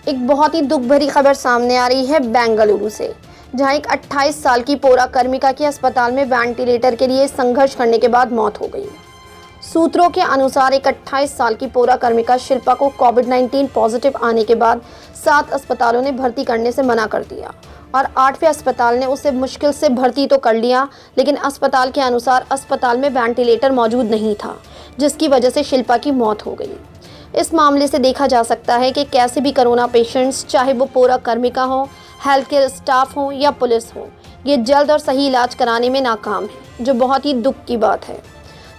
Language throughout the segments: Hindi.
एक बहुत ही दुख भरी खबर सामने आ रही है बेंगलुरु से, जहां एक 28 साल की पौरा कार्मिका की अस्पताल में वेंटिलेटर के लिए संघर्ष करने के बाद मौत हो गई। सूत्रों के अनुसार एक 28 साल की पौरा कार्मिका शिल्पा को कोविड-19 पॉजिटिव आने के बाद 7 अस्पतालों ने भर्ती करने से मना कर दिया और 8वें अस्पताल ने उसे मुश्किल से भर्ती तो कर लिया, लेकिन अस्पताल के अनुसार अस्पताल में वेंटिलेटर मौजूद नहीं था, जिसकी वजह से शिल्पा की मौत हो गई। इस मामले से देखा जा सकता है कि कैसे भी कोरोना पेशेंट्स, चाहे वो पौरा कार्मिका हो, हेल्थ केयर स्टाफ हो या पुलिस हो, ये जल्द और सही इलाज कराने में नाकाम है, जो बहुत ही दुख की बात है।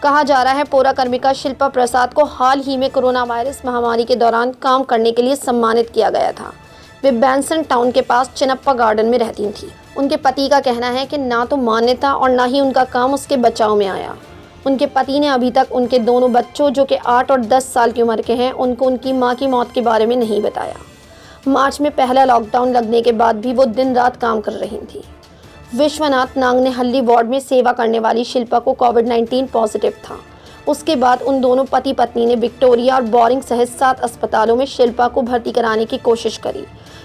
कहा जा रहा है पौरा कार्मिका शिल्पा प्रसाद को हाल ही में कोरोना वायरस महामारी के दौरान काम करने के लिए सम्मानित किया गया था। वे बैंसन टाउन के पास चिनप्पा गार्डन में रहती थी। उनके पति का कहना है कि ना तो मान्यता और ना ही उनका काम उसके बचाव में आया। उनके पति ने अभी तक उनके दोनों बच्चों, जो कि 8 और 10 साल की उम्र के हैं, उनको उनकी मां की मौत के बारे में नहीं बताया। मार्च में पहला लॉकडाउन लगने के बाद भी वो दिन रात काम कर रही थी। विश्वनाथ नांगनेहल्ली वार्ड में सेवा करने वाली शिल्पा को कोविड-19 पॉजिटिव था। उसके बाद उन दोनों पति पत्नी ने विक्टोरिया और बोरिंग सहित 7 अस्पतालों में शिल्पा को भर्ती कराने की कोशिश करी।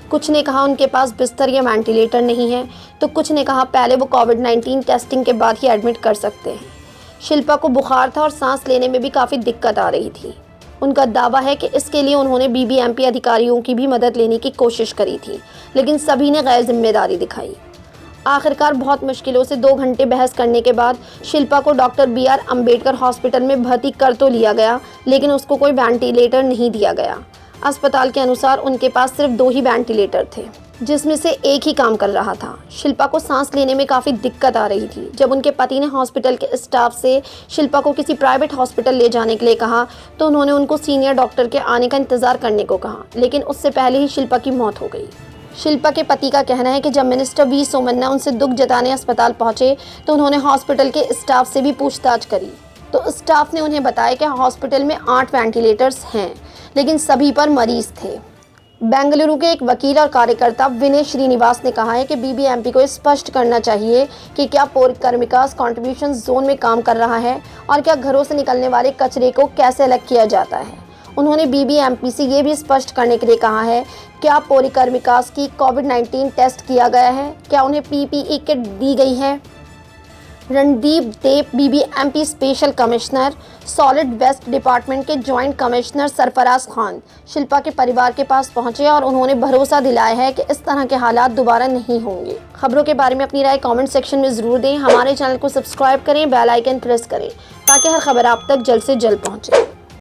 कुछ ने कहा उनके पास बिस्तर या वेंटिलेटर नहीं है, तो कुछ ने कहा पहले वो कोविड-19 टेस्टिंग के बाद ही एडमिट कर सकते हैं। शिल्पा को बुखार था और सांस लेने में भी काफ़ी दिक्कत आ रही थी। उनका दावा है कि इसके लिए उन्होंने बीबीएमपी अधिकारियों की भी मदद लेने की कोशिश करी थी, लेकिन सभी ने गैर जिम्मेदारी दिखाई। आखिरकार बहुत मुश्किलों से 2 घंटे बहस करने के बाद शिल्पा को डॉक्टर BR अम्बेडकर हॉस्पिटल में भर्ती कर तो लिया गया, लेकिन उसको कोई वेंटिलेटर नहीं दिया गया। अस्पताल के अनुसार उनके पास सिर्फ 2 ही वेंटिलेटर थे, जिसमें से एक ही काम कर रहा था। शिल्पा को सांस लेने में काफ़ी दिक्कत आ रही थी। जब उनके पति ने हॉस्पिटल के स्टाफ से शिल्पा को किसी प्राइवेट हॉस्पिटल ले जाने के लिए कहा, तो उन्होंने उनको सीनियर डॉक्टर के आने का इंतज़ार करने को कहा, लेकिन उससे पहले ही शिल्पा की मौत हो गई। शिल्पा के पति का कहना है कि जब मिनिस्टर V सोमन्ना उनसे दुख जताने अस्पताल पहुंचे, तो उन्होंने हॉस्पिटल के स्टाफ से भी पूछताछ करी, तो स्टाफ ने उन्हें बताया कि हॉस्पिटल में 8 वेंटिलेटर्स हैं, लेकिन सभी पर मरीज थे। बेंगलुरु के एक वकील और कार्यकर्ता विनय श्रीनिवास ने कहा है कि बीबीएमपी को स्पष्ट करना चाहिए कि क्या पौरा कार्मिका कंट्रीब्यूशन जोन में काम कर रहा है और क्या घरों से निकलने वाले कचरे को कैसे अलग किया जाता है। उन्होंने बीबीएमपी से ये भी स्पष्ट करने के लिए कहा है क्या पौरा कार्मिका की कोविड-19 टेस्ट किया गया है, क्या उन्हें PPE किट दी गई है। Randeep Dev BBMP special commissioner, solid waste department के जॉइंट कमिश्नर सरफराज खान शिल्पा के परिवार के पास पहुंचे और उन्होंने भरोसा दिलाया है कि इस तरह के हालात दोबारा नहीं होंगे। खबरों के बारे में अपनी राय कमेंट सेक्शन में ज़रूर दें। हमारे चैनल को सब्सक्राइब करें, बेल आइकन प्रेस करें, ताकि हर खबर आप तक जल्द से जल्द पहुंचे।